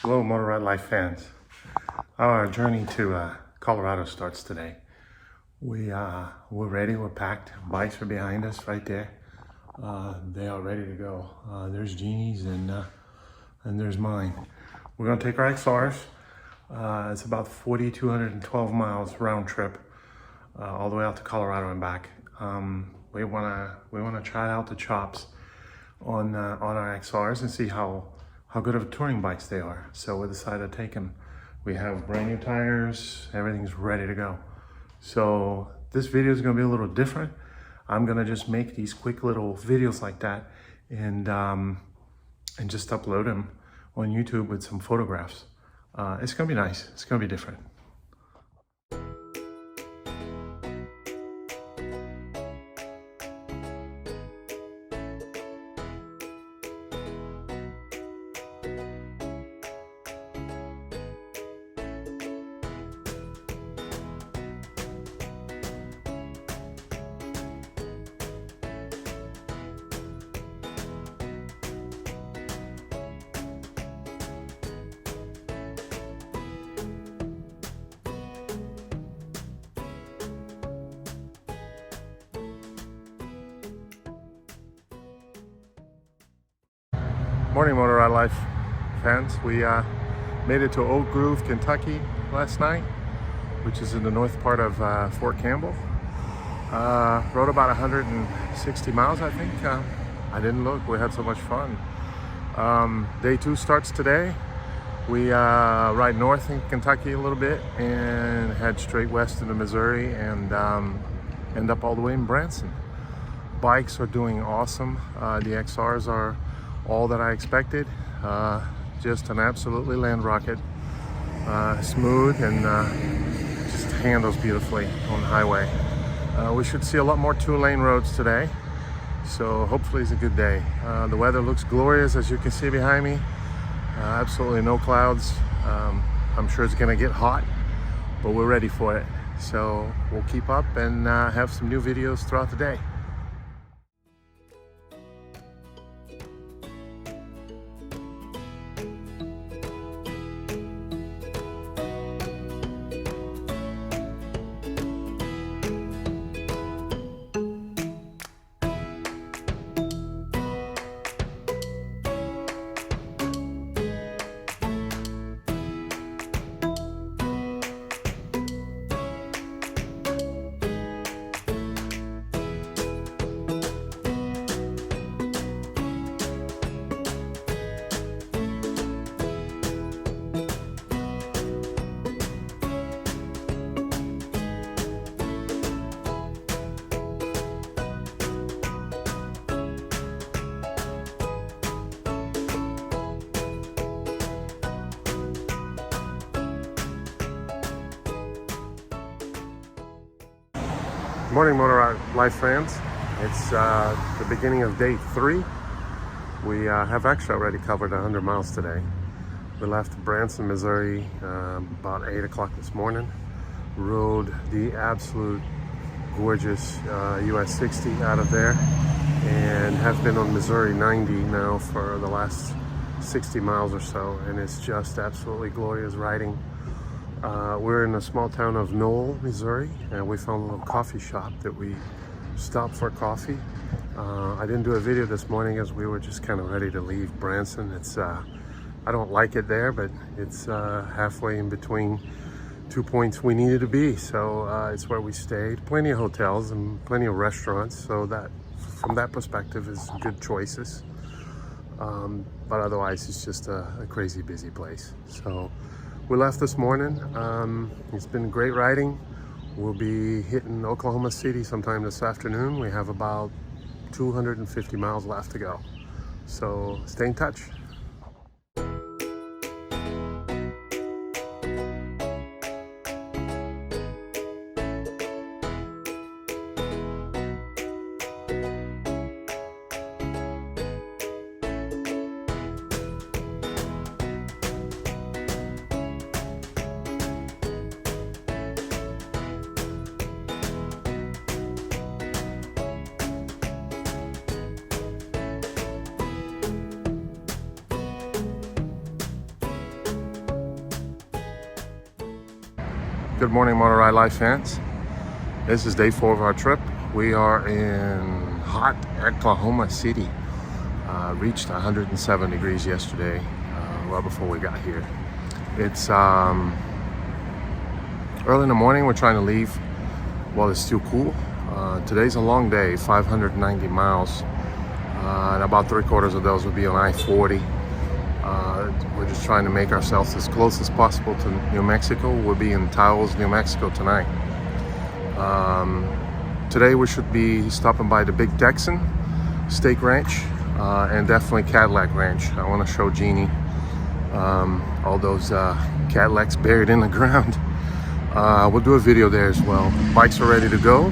Hello, Motor Ride Life fans. Our journey to Colorado starts today. We're ready. We're packed. Bikes are behind us right there. They are ready to go. There's Jeannie's and there's mine. We're gonna take our XRs. It's about 4,212 miles round trip, all the way out to Colorado and back. We wanna try out the chops on our XRs and see how good of touring bikes they are. So we decided to take them. We have brand new tires, everything's ready to go. So this video is gonna be a little different. I'm gonna just make these quick little videos like that and just upload them on YouTube with some photographs. It's gonna be nice, it's gonna be different. Morning, Motor Ride Life fans. We made it to Oak Grove, Kentucky last night, which is in the north part of Fort Campbell. Rode about 160 miles, I think. I didn't look, we had so much fun. Day 2 starts today. We ride north in Kentucky a little bit and head straight west into Missouri and end up all the way in Branson. Bikes are doing awesome. The XRs are all that I expected. Just an absolutely land rocket. Smooth and just handles beautifully on the highway. We should see a lot more 2-lane roads today, so hopefully it's a good day. The weather looks glorious, as you can see behind me. Absolutely no clouds. I'm sure it's gonna get hot, but we're ready for it. So we'll keep up and have some new videos throughout the day. Morning, Motor Life fans. It's the beginning of day 3. We have actually already covered 100 miles today. We left Branson, Missouri about 8 o'clock this morning. Rode the absolute gorgeous US 60 out of there and have been on Missouri 90 now for the last 60 miles or so, and it's just absolutely glorious riding. We're in a small town of Knoll, Missouri, and we found a little coffee shop that we stopped for coffee. I didn't do a video this morning as we were just kind of ready to leave Branson. It's I don't like it there, but it's halfway in between 2 points we needed to be, so it's where we stayed. Plenty of hotels and plenty of restaurants, so that from that perspective is good choices. But otherwise it's just a crazy busy place. So we left this morning. It's been great riding. We'll be hitting Oklahoma City sometime this afternoon. We have about 250 miles left to go. So stay in touch. Good morning, Motor Ride Life fans. This is day 4 of our trip. We are in hot Oklahoma City. Reached 107 degrees yesterday, well before we got here. It's early in the morning. We're trying to leave while it's still cool. Today's a long day, 590 miles, and about 3/4 of those will be on I-40. We're just trying to make ourselves as close as possible to New Mexico. We'll be in Taos, New Mexico tonight. Today we should be stopping by the Big Texan Steak Ranch and definitely Cadillac Ranch. I want to show Jeannie all those Cadillacs buried in the ground. We'll do a video there as well. Bikes are ready to go,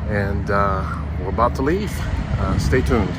and we're about to leave. Stay tuned.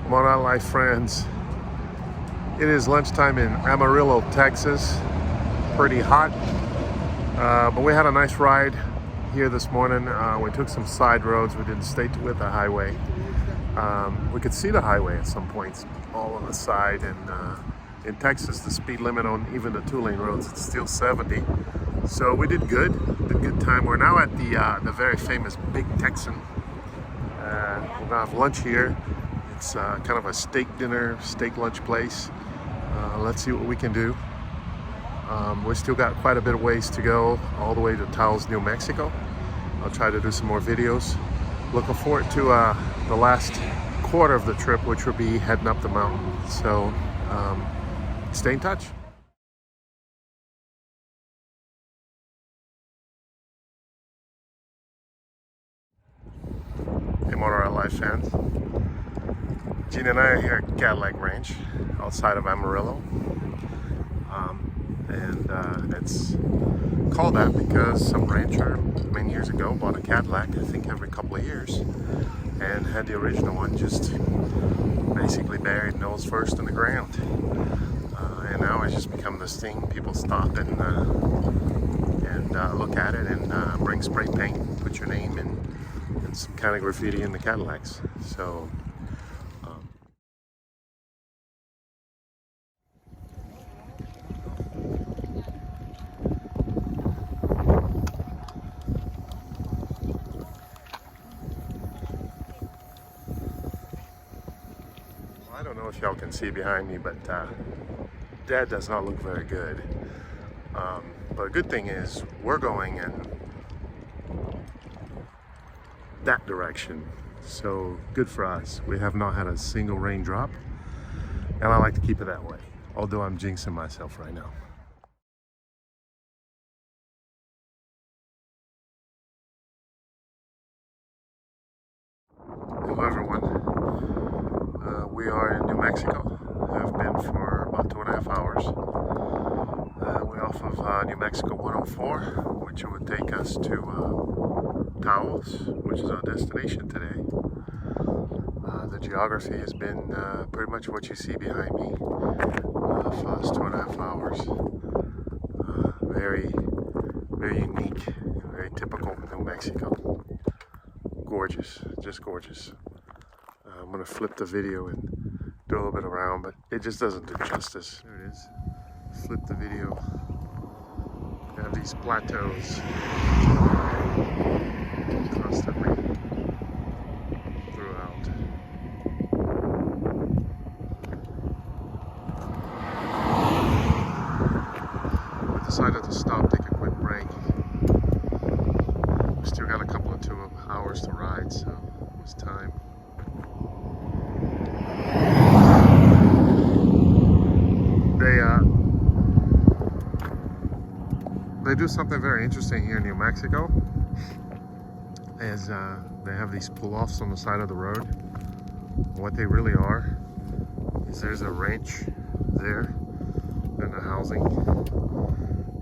Motor Life friends, it is lunchtime in Amarillo, Texas. Pretty hot, but we had a nice ride here this morning. We took some side roads. We didn't stay with the highway. We could see the highway at some points all on the side, and in Texas the speed limit on even the 2-lane roads, it's still 70. So we did good time. We're now at the very famous Big Texan. We're gonna have lunch here. It's kind of a steak dinner, steak lunch place. Let's see what we can do. We still got quite a bit of ways to go, all the way to Taos, New Mexico. I'll try to do some more videos. Looking forward to the last quarter of the trip, which will be heading up the mountain. So stay in touch. Hey, Motor Life fans. Gene and I are here at Cadillac Ranch outside of Amarillo, and it's called that because some rancher many years ago bought a Cadillac, I think every couple of years, and had the original one just basically buried nose first in the ground. And now it's just become this thing. People stop and look at it and bring spray paint, put your name and some kind of graffiti in the Cadillacs. So I don't know if y'all can see behind me, but Dad does not look very good. But a good thing is we're going in that direction. So good for us. We have not had a single raindrop, and I like to keep it that way, although I'm jinxing myself right now. Hello everyone. We are in New Mexico. Have been for about 2.5 hours. We're off of New Mexico 104, which would take us to Taos, which is our destination today. The geography has been pretty much what you see behind me for the last 2.5 hours. Very unique, very typical New Mexico. Gorgeous, just gorgeous. I'm gonna flip the video and do a little bit around, but it just doesn't do justice. There it is. Flip the video. They have these plateaus constantly throughout. We decided to stop, take a quick break. We still got a couple of 2 hours to ride, so it was time. They do something very interesting here in New Mexico. Is they have these pull-offs on the side of the road. What they really are is there's a ranch there and a housing,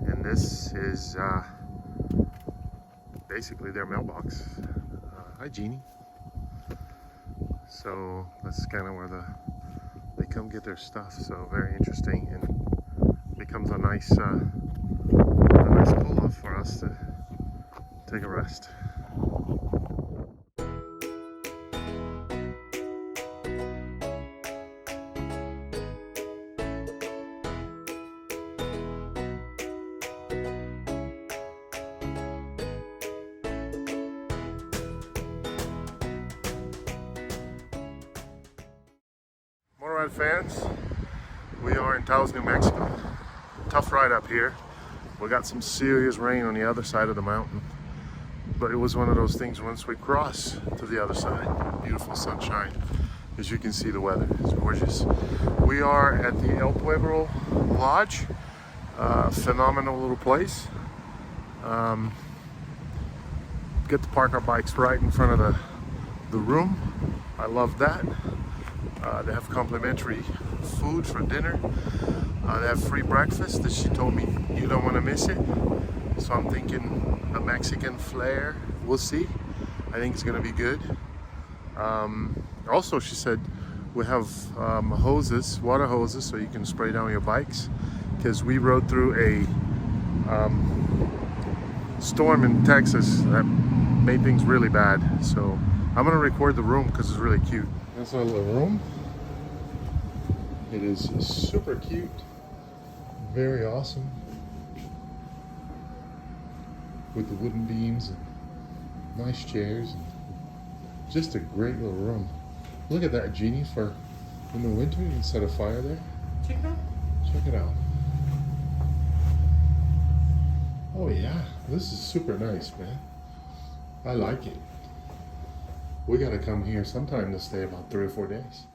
and this is basically their mailbox. Hi, Jeannie. So that's kind of where they come get their stuff. So very interesting, and becomes a nice pull-off for us to take a rest. Motorrad fans, we are in Taos, New Mexico. Tough ride up here. We got some serious rain on the other side of the mountain, but it was one of those things once we cross to the other side. Beautiful sunshine. As you can see, the weather is gorgeous. We are at the El Pueblo Lodge. Phenomenal little place. Get to park our bikes right in front of the room. I love that. They have complimentary food for dinner. They have free breakfast that she told me you don't want to miss it. So I'm thinking a Mexican flair. We'll see. I think it's going to be good. Also, she said we have hoses, water hoses, so you can spray down your bikes. Because we rode through a storm in Texas that made things really bad. So I'm going to record the room because it's really cute. That's our little room. It is super cute. Very awesome. With the wooden beams and nice chairs. And just a great little room. Look at that, Jeannie, for in the winter you can set a fire there. Check it out. Check it out. Oh yeah, this is super nice, man. I like it. We gotta come here sometime to stay about 3 or 4 days.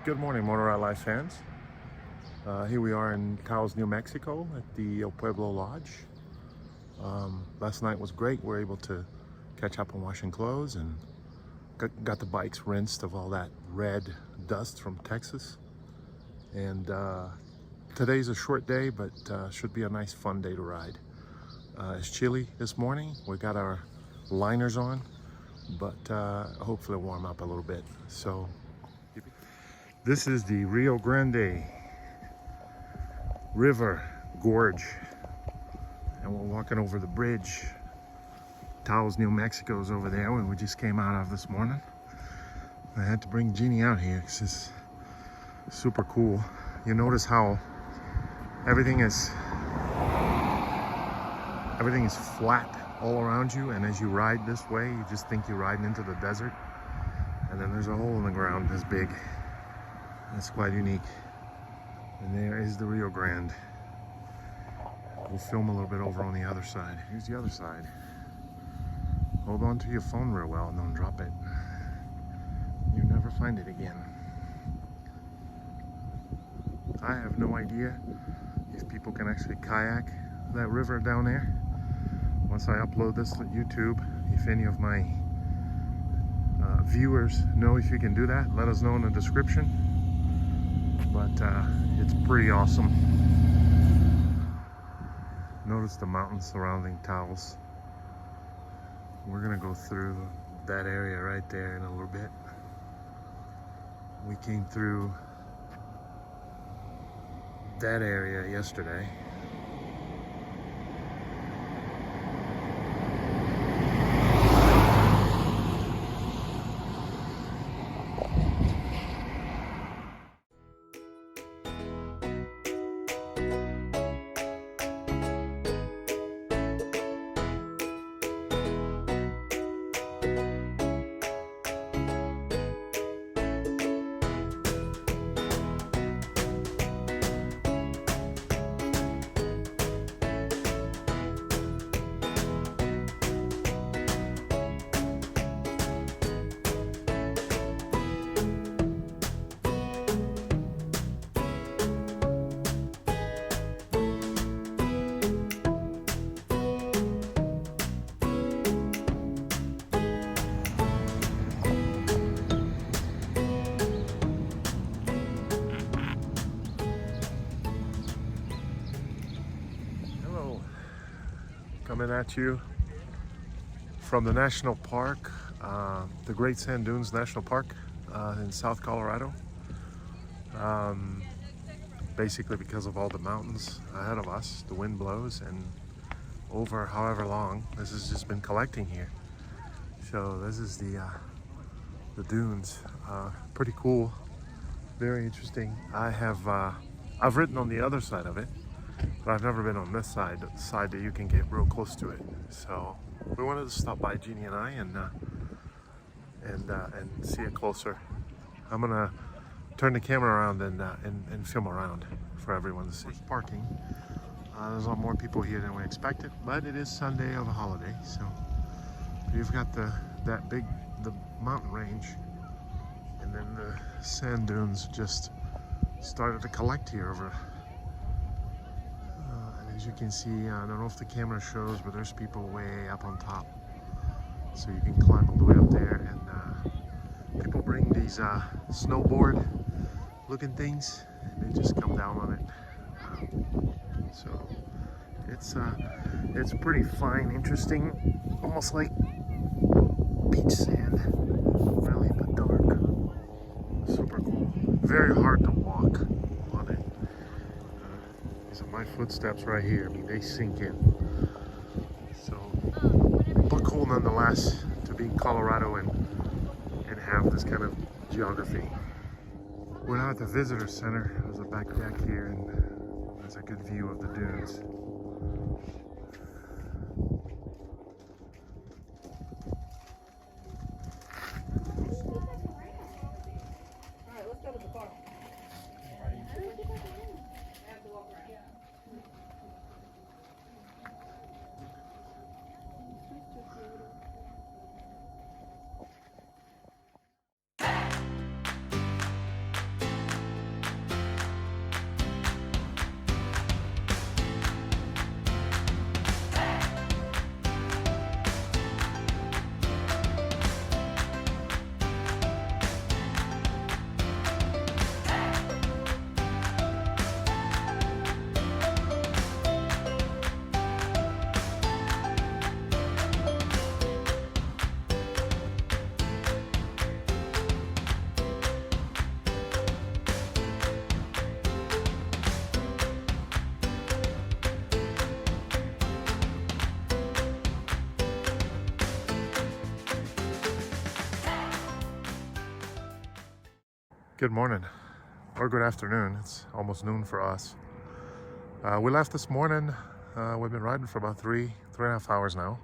Good morning, Motorrad Life fans. Here we are in Taos, New Mexico at the El Pueblo Lodge. Last night was great. We were able to catch up on washing clothes and got the bikes rinsed of all that red dust from Texas. And today's a short day, but should be a nice fun day to ride. It's chilly this morning. We got our liners on, but hopefully warm up a little bit. So this is the Rio Grande River Gorge, and we're walking over the bridge. Taos, New Mexico is over there where we just came out of this morning. I had to bring Jeannie out here because it's super cool. You notice how everything is flat all around you, and as you ride this way, you just think you're riding into the desert, and then there's a hole in the ground this big. That's quite unique. And there is the Rio Grande. We'll film a little bit over on the other side. Here's the other side. Hold on to your phone real well and don't drop it. You'll never find it again. I have no idea if people can actually kayak that river down there. Once I upload this to YouTube, if any of my viewers know if you can do that, let us know in the description. But it's pretty awesome. Notice the mountains surrounding Taos. We're gonna go through that area right there in a little bit. We came through that area yesterday. Coming at you from the national park, the Great Sand Dunes National Park in South Colorado. Basically because of all the mountains ahead of us, the wind blows, and over however long, this has just been collecting here. So this is the dunes. Pretty cool, very interesting. I've ridden on the other side of it, but I've never been on this side, the side that you can get real close to it. So we wanted to stop by, Jeannie and I, and see it closer. I'm gonna turn the camera around and film around for everyone to see. Parking. There's a lot more people here than we expected, but it is Sunday of a holiday, so you've got the mountain range, and then the sand dunes just started to collect here over. As you can see, I don't know if the camera shows, but there's people way up on top. So you can climb all the way up there, and people bring these snowboard looking things, and they just come down on it. So it's pretty fine, interesting, almost like beach sand, really, but dark. Super cool. Very hard to walk on it. These are my footsteps right here. I mean, they sink in. So, but cool nonetheless to be in Colorado and have this kind of geography. We're now at the visitor center. There's a back deck here, and there's a good view of the dunes. Good morning, or good afternoon. It's almost noon for us. We left this morning. We've been riding for about three and a half hours now.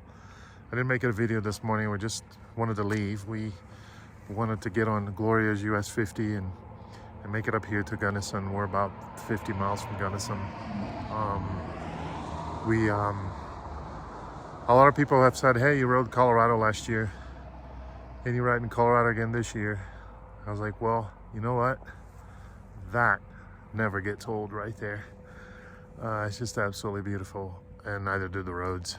I didn't make a video this morning. We just wanted to leave. We wanted to get on Gloria's US 50 and make it up here to Gunnison. We're about 50 miles from Gunnison. A lot of people have said, hey, you rode Colorado last year and you ride in Colorado again this year. I was like, well, you know what? That never gets old right there. It's just absolutely beautiful, and neither do the roads.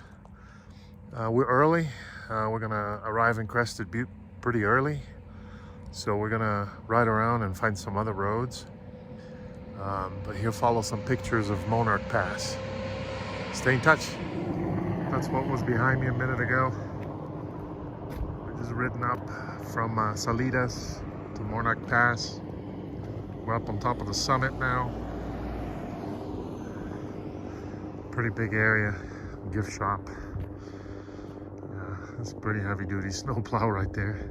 We're early. We're gonna arrive in Crested Butte pretty early. So we're gonna ride around and find some other roads. But he'll follow some pictures of Monarch Pass. Stay in touch. That's what was behind me a minute ago. Just ridden up from Salidas to Monarch Pass. We're up on top of the summit now. Pretty big area, gift shop. That's a pretty heavy duty snowplow right there.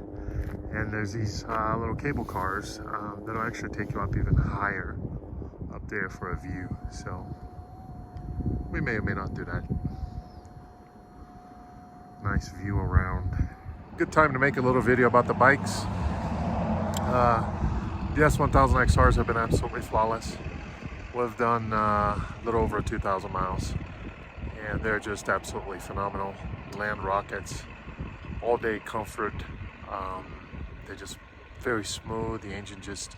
And there's these little cable cars that'll actually take you up even higher up there for a view. So we may or may not do that. Nice view around. Good time to make a little video about the bikes. The S1000XRs have been absolutely flawless. We've done a little over 2,000 miles and they're just absolutely phenomenal. Land rockets, all day comfort. They're just very smooth. The engine just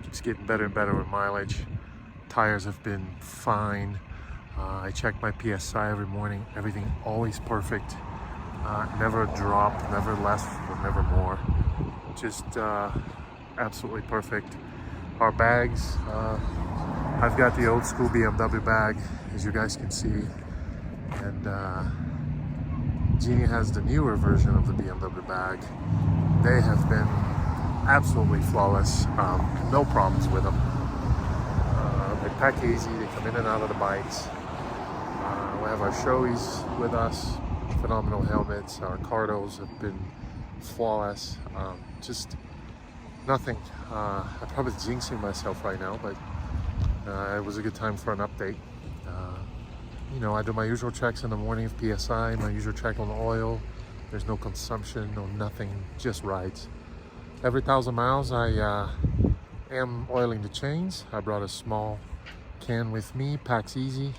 keeps getting better and better with mileage. Tires have been fine. I check my PSI every morning. Everything always perfect. Never a drop, never less, or never more. Just absolutely perfect. Our bags, I've got the old school BMW bag, as you guys can see, and Jeannie has the newer version of the BMW bag. They have been absolutely flawless, no problems with them. They pack easy, they come in and out of the bikes. We have our Shoeis with us, phenomenal helmets. Our Cardos have been flawless. Just nothing. I'm probably jinxing myself right now, but it was a good time for an update. You know, I do my usual checks in the morning of PSI, my usual check on the oil. There's no consumption, no nothing, just rides. Every 1,000 miles, I am oiling the chains. I brought a small can with me, packs easy.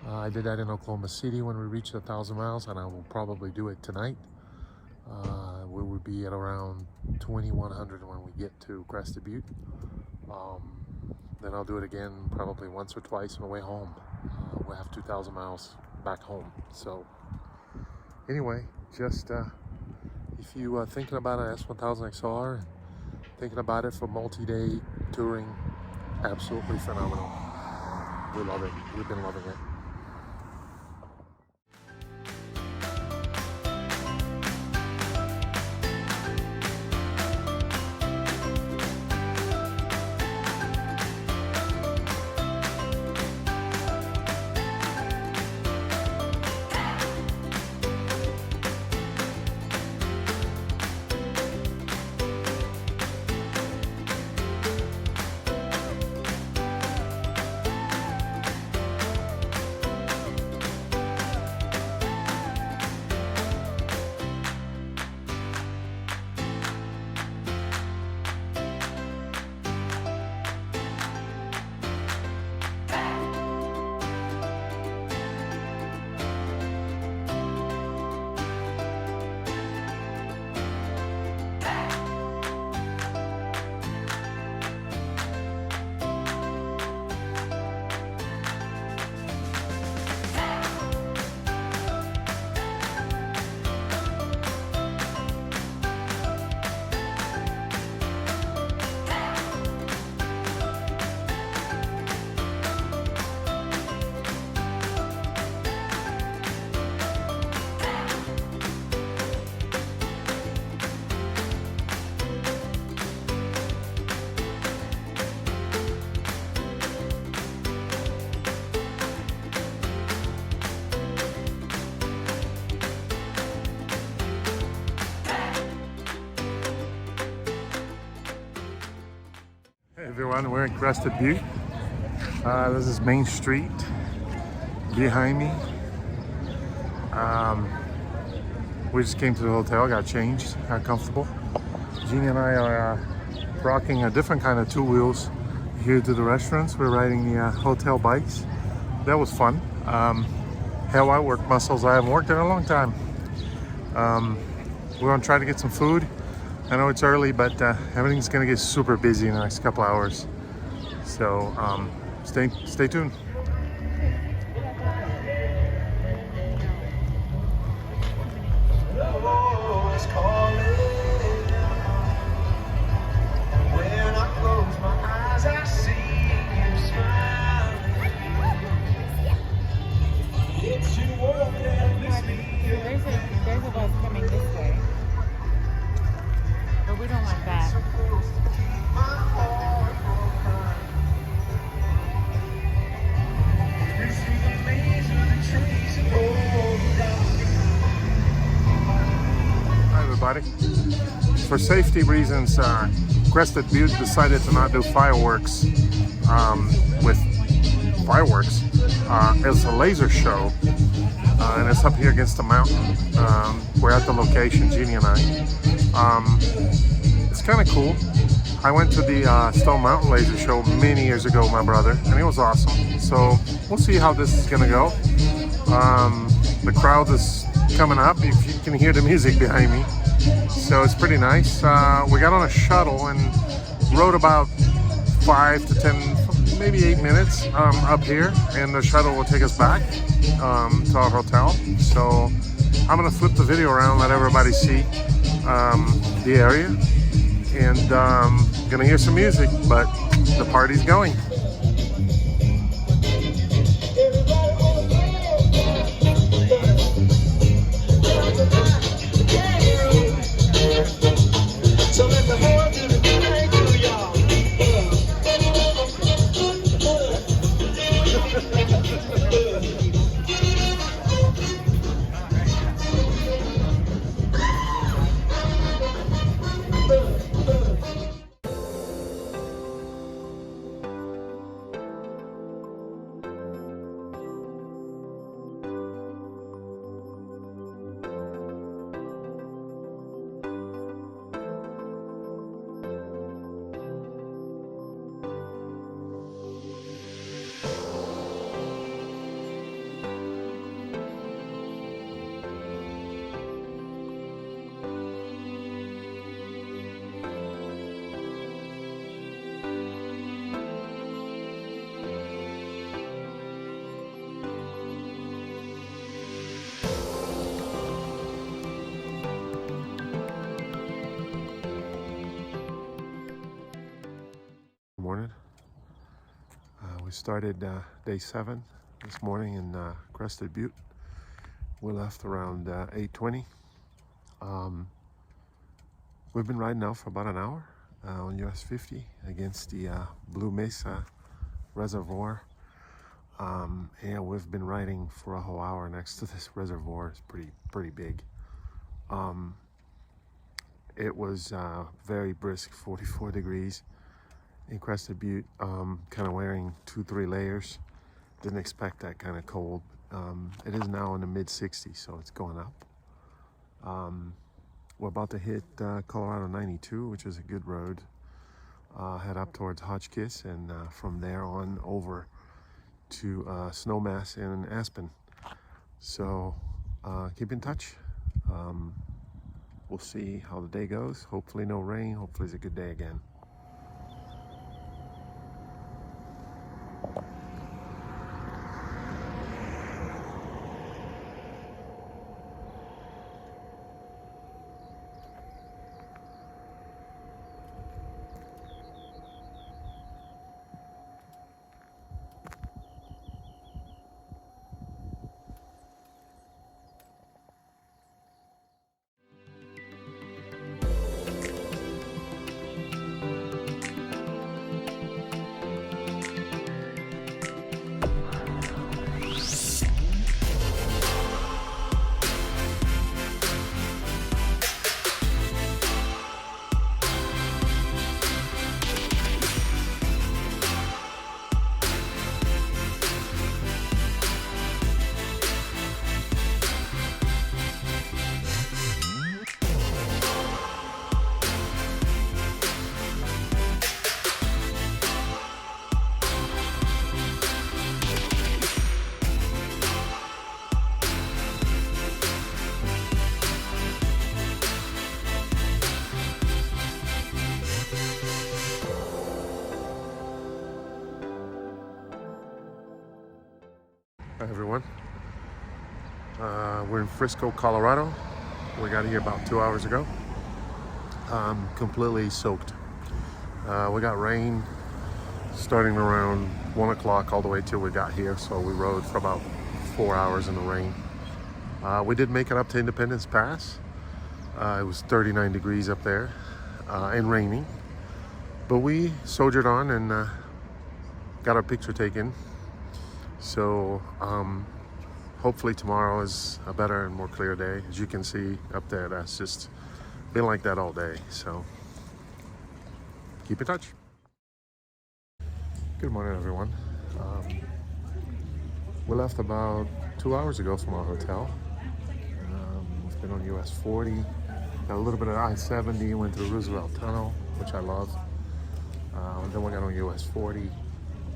I did that in Oklahoma City when we reached 1,000 miles, and I will probably do it tonight. We will be at around 2,100 when we get to Crested Butte. Then I'll do it again probably once or twice on the way home. We'll have 2,000 miles back home. So anyway, just if you are thinking about an S1000XR, thinking about it for multi-day touring, absolutely phenomenal. We love it. We've been loving it. Everyone, we're in Crested Butte. This is Main Street behind me. We just came to the hotel, got changed, got comfortable. Jeannie and I are rocking a different kind of two wheels here to the restaurants. We're riding the hotel bikes. That was fun. Hell, I work muscles I haven't worked in a long time. We're gonna try to get some food. I know it's early, but everything's gonna get super busy in the next couple hours. So stay tuned. There's a bus coming this way. for safety reasons, Crested Butte decided to not do fireworks with fireworks. It's a laser show, and it's up here against the mountain. We're at the location, Jeannie and I. It's kind of cool. I went to the Stone Mountain Laser Show many years ago with my brother, and it was awesome. So we'll see how this is gonna go. The crowd is coming up. If you can hear the music behind me, so it's pretty nice. We got on a shuttle and rode about 5 to 10, maybe 8 minutes up here, and the shuttle will take us back to our hotel. So I'm gonna flip the video around, let everybody see the area, and gonna hear some music, but the party's going. Morning. We started day 7 this morning in Crested Butte. We left around 8:20. We've been riding now for about an hour on US 50 against the Blue Mesa Reservoir. And we've been riding for a whole hour next to this reservoir. It's pretty big. It was very brisk, 44 degrees. In Crested Butte, kind of wearing 2-3 layers. Didn't expect that kind of cold. It is now in the mid 60s, so it's going up. We're about to hit Colorado 92, which is a good road. Head up towards Hotchkiss, and from there on over to Snowmass and Aspen. So keep in touch. We'll see how the day goes. Hopefully no rain. Hopefully it's a good day again. Hi everyone. We're in Frisco, Colorado. We got here about 2 hours ago. Completely soaked. We got rain starting around 1 o'clock all the way till we got here, so we rode for about 4 hours in the rain. We did make it up to Independence Pass. It was 39 degrees up there and raining, but we soldiered on and got our picture taken. So hopefully tomorrow is a better and more clear day. As you can see up there, that's just been like that all day, so keep in touch. Good morning, everyone. We left about 2 hours ago from our hotel. We've been on US 40, got a little bit of I-70, went through Roosevelt Tunnel, which I love. Then we got on US 40,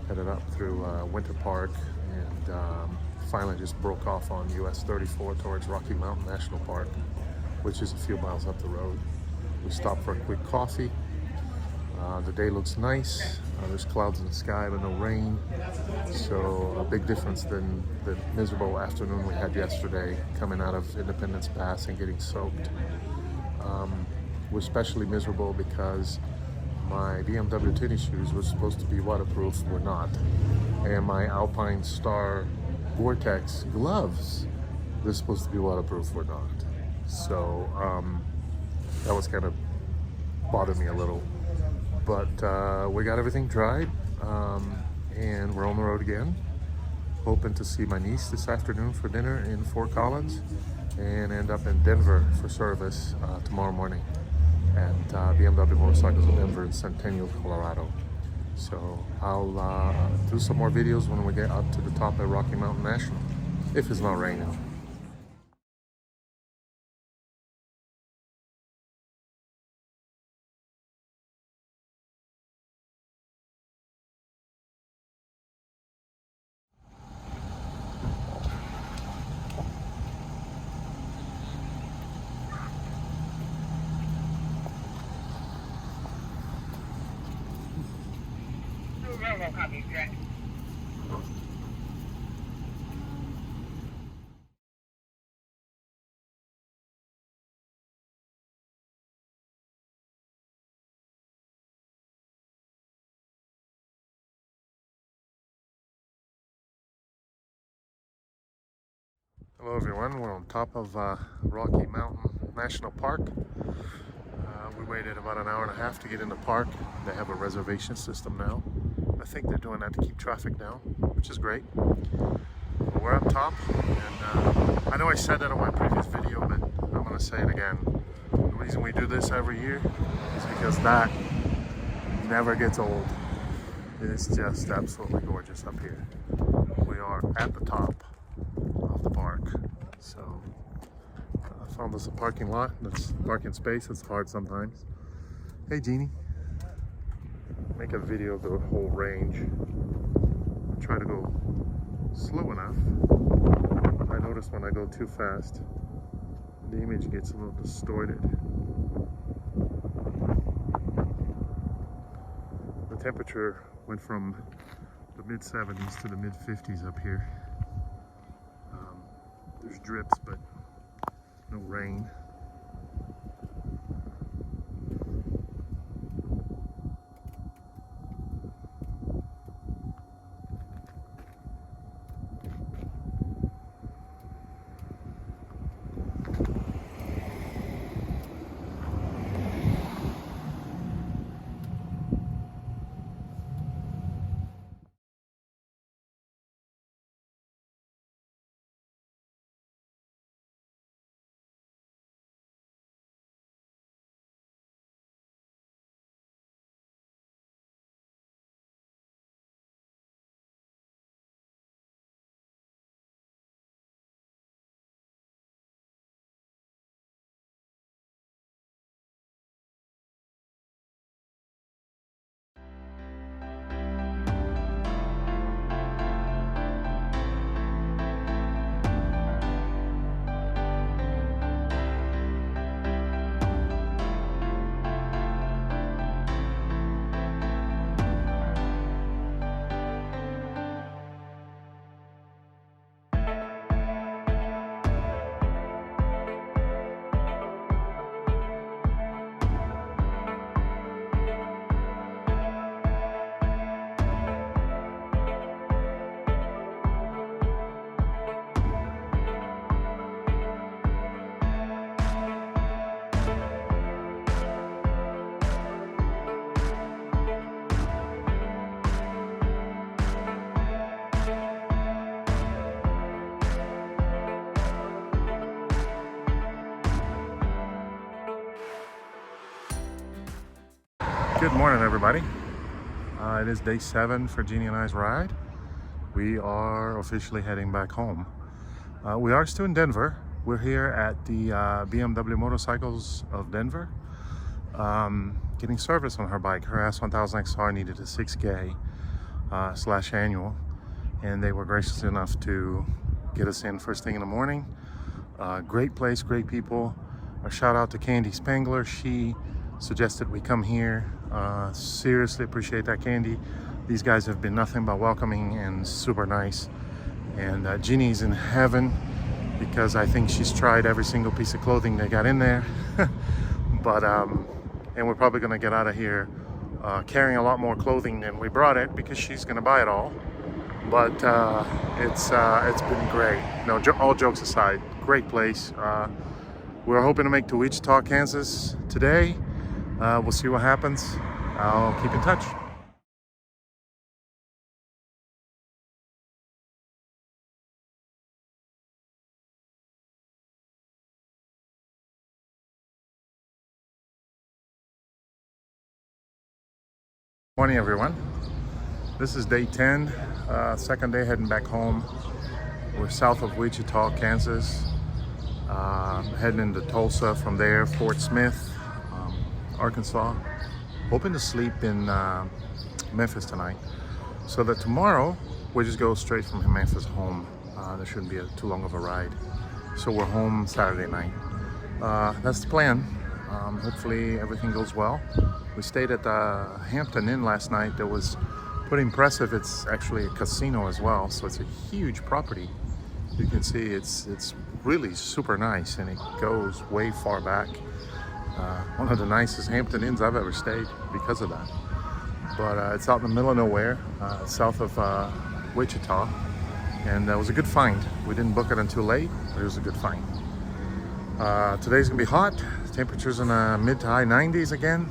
headed up through Winter Park, and finally just broke off on US 34 towards Rocky Mountain National Park, which is a few miles up the road. We stopped for a quick coffee. The day looks nice. There's clouds in the sky but no rain. So a big difference than the miserable afternoon we had yesterday coming out of Independence Pass and getting soaked. We're especially miserable because my BMW tennis shoes were supposed to be waterproof, were not. And my Alpine Star Gore-Tex gloves, they're supposed to be waterproof, were not. So that was kind of bothered me a little. But we got everything dried, and we're on the road again. Hoping to see my niece this afternoon for dinner in Fort Collins, and end up in Denver for service tomorrow morning at BMW Motorcycles of Denver in Centennial, Colorado. So I'll do some more videos when we get up to the top of Rocky Mountain National, if it's not raining. Hello everyone, we're on top of Rocky Mountain National Park. We waited about an hour and a half to get in the park. They have a reservation system now. I think they're doing that to keep traffic down, which is great. We're up top, and I know I said that on my previous video, but I'm going to say it again. The reason we do this every year is because that never gets old. It's just absolutely gorgeous up here. We are at the top of the park. So I found us a parking lot. That's parking space. It's hard sometimes. Hey Jeannie. Make a video of the whole range. Try to go slow enough. I notice when I go too fast, the image gets a little distorted. The temperature went from the mid-70s to the mid-50s up here. There's drips, but no rain. Good morning, everybody. It is day 7 for Jeannie and I's ride. We are officially heading back home. We are still in Denver. We're here at the BMW Motorcycles of Denver, getting service on her bike. Her S1000 XR needed a 6K slash annual, and they were gracious enough to get us in first thing in the morning. Great place, great people. A shout out to Candy Spangler. She suggested we come here. Seriously appreciate that, Candy. These guys have been nothing but welcoming and super nice. And Jeannie's in heaven because I think she's tried every single piece of clothing they got in there. But and we're probably gonna get out of here carrying a lot more clothing than we brought it because she's gonna buy it all. But it's been great. No, all jokes aside, great place. We're hoping to make to Wichita, Kansas today. We'll see what happens. I'll keep in touch. Morning, everyone. This is day 10, second day heading back home. We're south of Wichita, Kansas, heading into Tulsa, from there Fort Smith, Arkansas. Hoping to sleep in Memphis tonight, so that tomorrow we just go straight from Memphis home. There shouldn't be too long of a ride, so we're home Saturday night. That's the plan. Hopefully everything goes well. We stayed at the Hampton Inn last night. That was pretty impressive. It's actually a casino as well, so it's a huge property. You can see it's really super nice, and it goes way far back. One of the nicest Hampton Inns I've ever stayed because of that. But it's out in the middle of nowhere, south of Wichita, and that was a good find. We didn't book it until late, but it was a good find. Today's gonna be hot. Temperatures in the mid to high 90s again,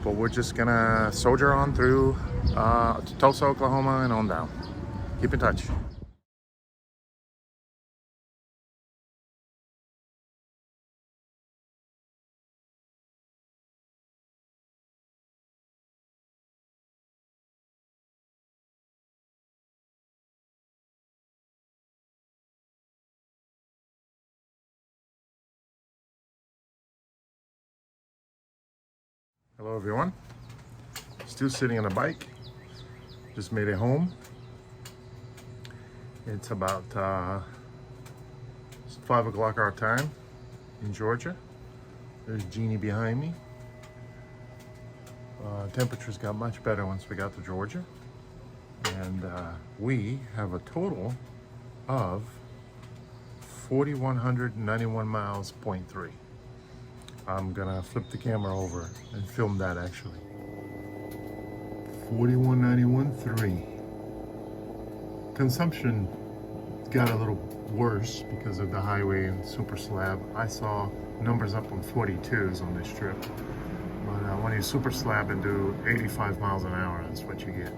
but we're just gonna soldier on through to Tulsa, Oklahoma, and on down. Keep in touch. Hello, everyone. Still sitting on a bike. Just made it home. It's about 5 o'clock our time in Georgia. There's Jeannie behind me. Temperatures got much better once we got to Georgia. And we have a total of 4,191 miles, 0.3. I'm gonna flip the camera over and film that actually. 4191.3. Consumption got a little worse because of the highway and super slab. I saw numbers up on 42s on this trip. But when you super slab and do 85 miles an hour, that's what you get.